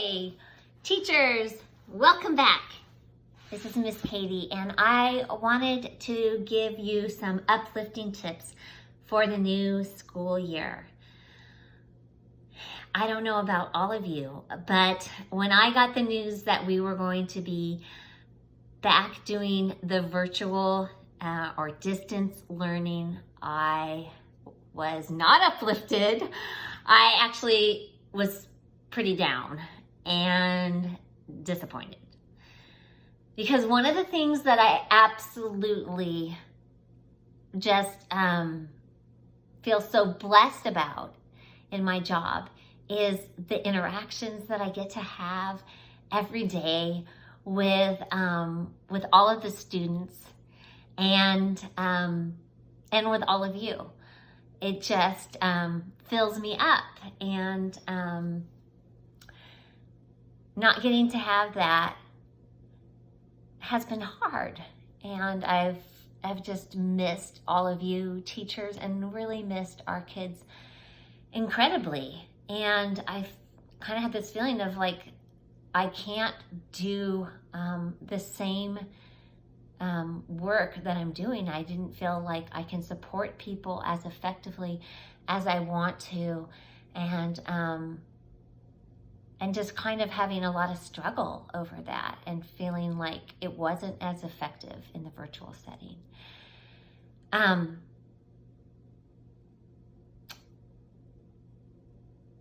Hey, teachers, welcome back. This is Miss Katey, and I wanted to give you some uplifting tips for the new school year. I don't know about all of you, but when I got the news that we were going to be back doing the virtual or distance learning, I was not uplifted. I actually was pretty down and disappointed. Because one of the things that I absolutely just feel so blessed about in my job is the interactions that I get to have every day with all of the students and with all of you. It just fills me up, and not getting to have that has been hard, and I've just missed all of you teachers and really missed our kids incredibly. And I've kind of had this feeling of like I can't do the same work that I'm doing. I didn't feel like I can support people as effectively as I want to, and just kind of having a lot of struggle over that and feeling like it wasn't as effective in the virtual setting.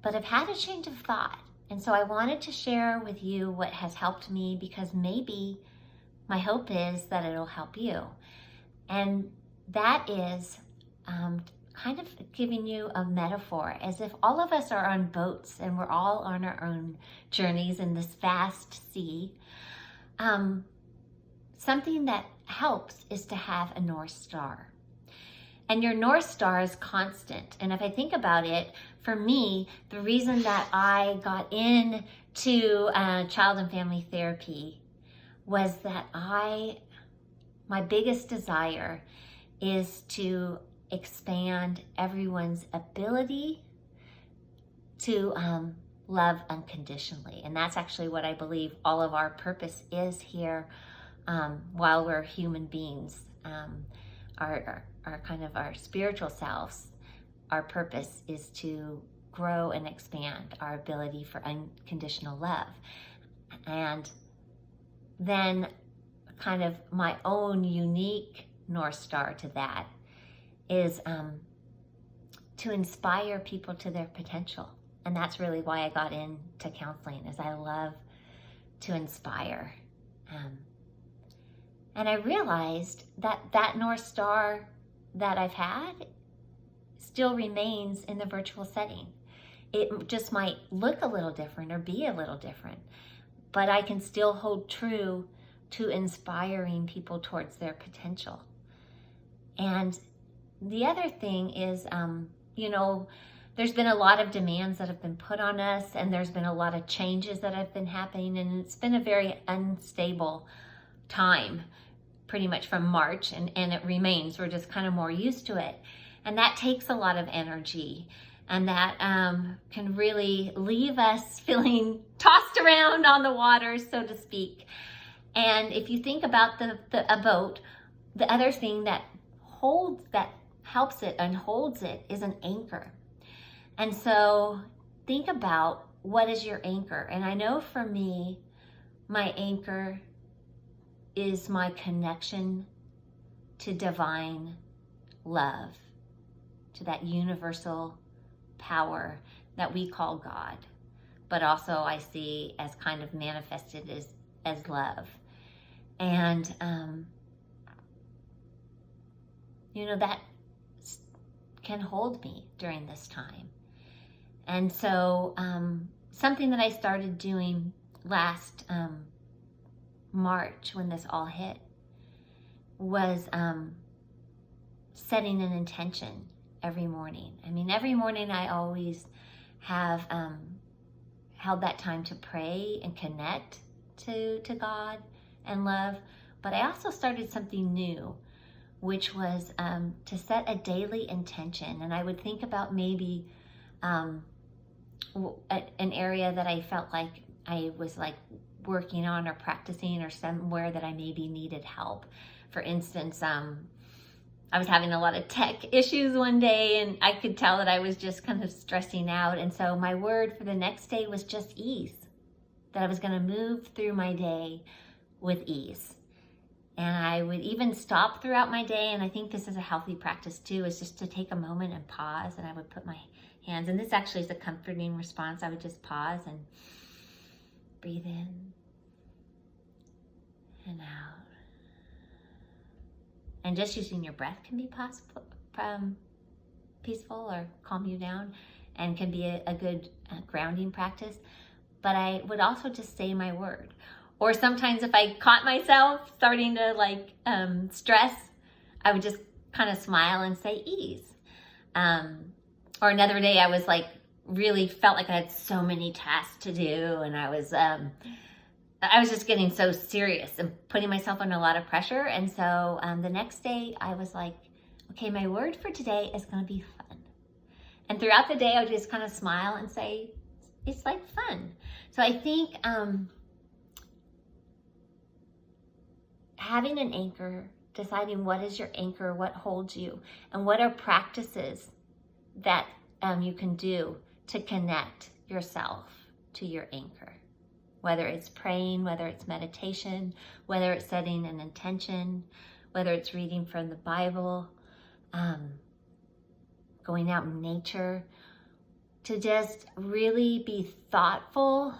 But I've had a change of thought, and so I wanted to share with you what has helped me, because maybe my hope is that it'll help you. And that is kind of giving you a metaphor, as if all of us are on boats and we're all on our own journeys in this vast sea. Something that helps is to have a North Star. And your North Star is constant. And if I think about it, for me, the reason that I got into child and family therapy was that my biggest desire is to expand everyone's ability to love unconditionally. And that's actually what I believe all of our purpose is here while we're human beings. Our kind of our spiritual selves, our purpose is to grow and expand our ability for unconditional love. And then kind of my own unique North Star to that is to inspire people to their potential. And that's really why I got into counseling, is I love to inspire. And I realized that North Star that I've had still remains in the virtual setting. It just might look a little different or be a little different, but I can still hold true to inspiring people towards their potential. And the other thing is, there's been a lot of demands that have been put on us, and there's been a lot of changes that have been happening, and it's been a very unstable time, pretty much from March, and it remains. We're just kind of more used to it. And that takes a lot of energy, and that can really leave us feeling tossed around on the water, so to speak. And if you think about a boat, the other thing that helps it and holds it is an anchor. And so think about, what is your anchor? And I know for me, my anchor is my connection to divine love, to that universal power that we call God, but also I see as kind of manifested as love. And that can hold me during this time. And so something that I started doing last March, when this all hit, was setting an intention every morning. I mean, every morning I always have held that time to pray and connect to God and love, but I also started something new, which was to set a daily intention. And I would think about maybe an area that I felt like I was like working on or practicing, or somewhere that I maybe needed help. For instance, I was having a lot of tech issues one day, and I could tell that I was just kind of stressing out. And so my word for the next day was just ease, that I was going to move through my day with ease. And I would even stop throughout my day. And I think this is a healthy practice too, is just to take a moment and pause. And I would put my hands, and this actually is a comforting response. I would just pause and breathe in and out. And just using your breath can be peaceful or calm you down, and can be a good grounding practice. But I would also just say my word. Or sometimes if I caught myself starting to stress, I would just kind of smile and say ease. Or another day I was really felt like I had so many tasks to do, and I was just getting so serious and putting myself under a lot of pressure. And so the next day I was like, okay, my word for today is going to be fun. And throughout the day I would just kind of smile and say, it's like fun. So I think having an anchor, deciding what is your anchor, what holds you, and what are practices that you can do to connect yourself to your anchor. Whether it's praying, whether it's meditation, whether it's setting an intention, whether it's reading from the Bible, going out in nature, to just really be thoughtful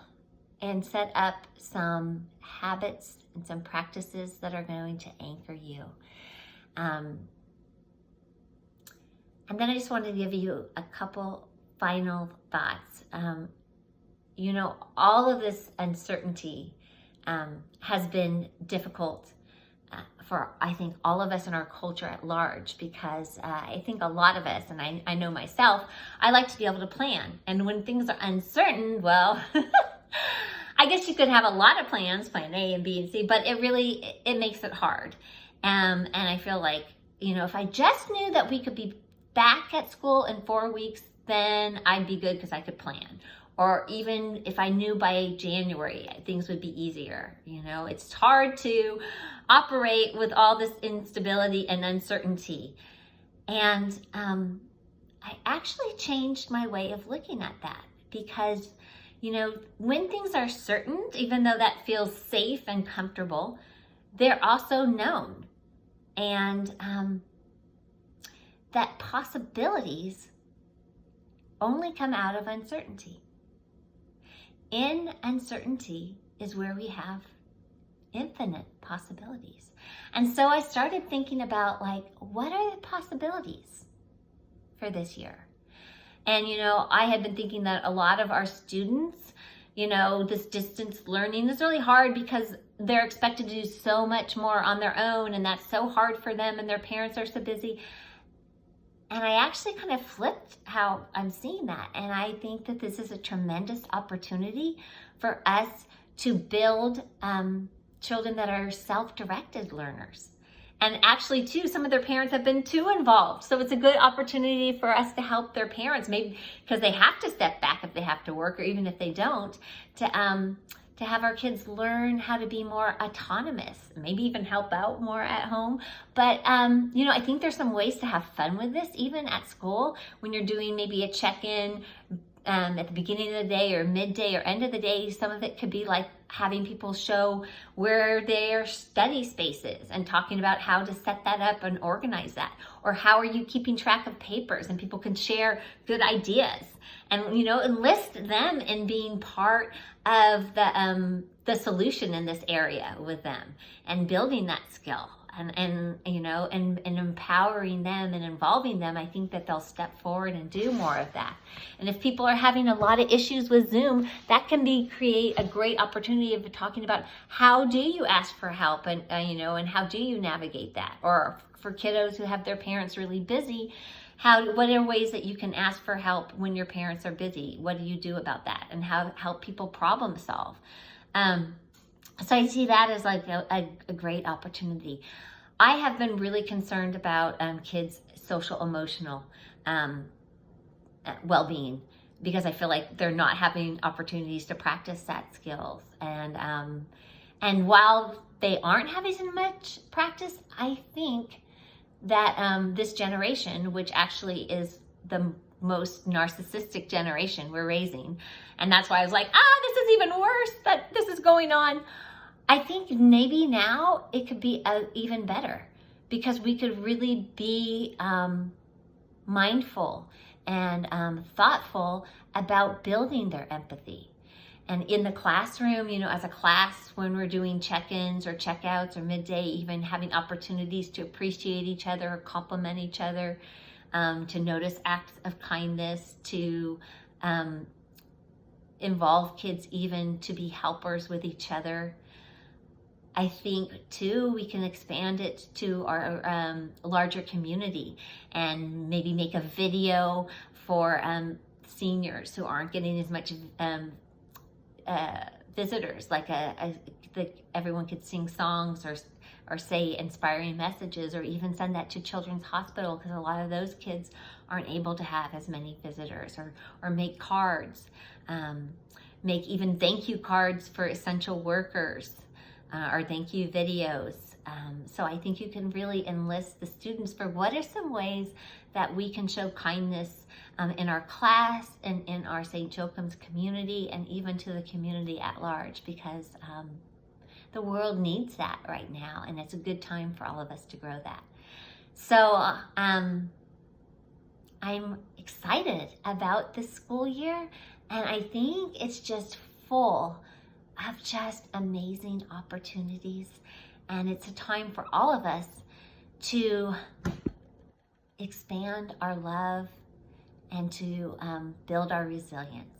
and set up some habits and some practices that are going to anchor you. And then I just wanted to give you a couple final thoughts. All of this uncertainty has been difficult for, I think, all of us in our culture at large, because I think a lot of us, and I know myself, I like to be able to plan. And when things are uncertain, well, I guess you could have a lot of plans, plan A and B and C, but it makes it hard. And I feel like, if I just knew that we could be back at school in 4 weeks, then I'd be good because I could plan. Or even if I knew by January, things would be easier. It's hard to operate with all this instability and uncertainty. And I actually changed my way of looking at that, because, when things are certain, even though that feels safe and comfortable, they're also known. And that possibilities only come out of uncertainty. In uncertainty is where we have infinite possibilities. And so I started thinking about what are the possibilities for this year? And, I had been thinking that a lot of our students, this distance learning is really hard because they're expected to do so much more on their own, and that's so hard for them, and their parents are so busy. And I actually kind of flipped how I'm seeing that. And I think that this is a tremendous opportunity for us to build children that are self-directed learners. And actually, too, some of their parents have been too involved. So it's a good opportunity for us to help their parents, maybe because they have to step back if they have to work, or even if they don't, to have our kids learn how to be more autonomous, maybe even help out more at home. But, I think there's some ways to have fun with this, even at school, when you're doing maybe a check-in at the beginning of the day or midday or end of the day. Some of it could be like having people show where their study space is and talking about how to set that up and organize that. Or how are you keeping track of papers, and people can share good ideas and, enlist them in being part of the solution in this area with them, and building that skill and empowering them and involving them. I think that they'll step forward and do more of that. And if people are having a lot of issues with Zoom, that can create a great opportunity of talking about how do you ask for help, and and how do you navigate that. Or for kiddos who have their parents really busy, what are ways that you can ask for help when your parents are busy? What do you do about that? And how help people problem solve. So I see that as a great opportunity. I have been really concerned about kids' social emotional well-being because I feel like they're not having opportunities to practice that skills. And while they aren't having as much practice, I think that this generation, which actually is the most narcissistic generation we're raising, and that's why I was like, this is even worse that this is going on. I think maybe now it could be even better, because we could really be mindful and thoughtful about building their empathy. And in the classroom, as a class, when we're doing check-ins or checkouts or midday, even having opportunities to appreciate each other or compliment each other, to notice acts of kindness, to involve kids even to be helpers with each other. I think too, we can expand it to our larger community and maybe make a video for seniors who aren't getting as much visitors, like everyone could sing songs or say inspiring messages, or even send that to Children's Hospital, because a lot of those kids aren't able to have as many visitors, or make cards, make even thank you cards for essential workers, or thank you videos. So I think you can really enlist the students for what are some ways that we can show kindness in our class and in our St. Joachim's community, and even to the community at large, because the world needs that right now, and it's a good time for all of us to grow that. So I'm excited about this school year, and I think it's just full of just amazing opportunities, and it's a time for all of us to expand our love and to build our resilience.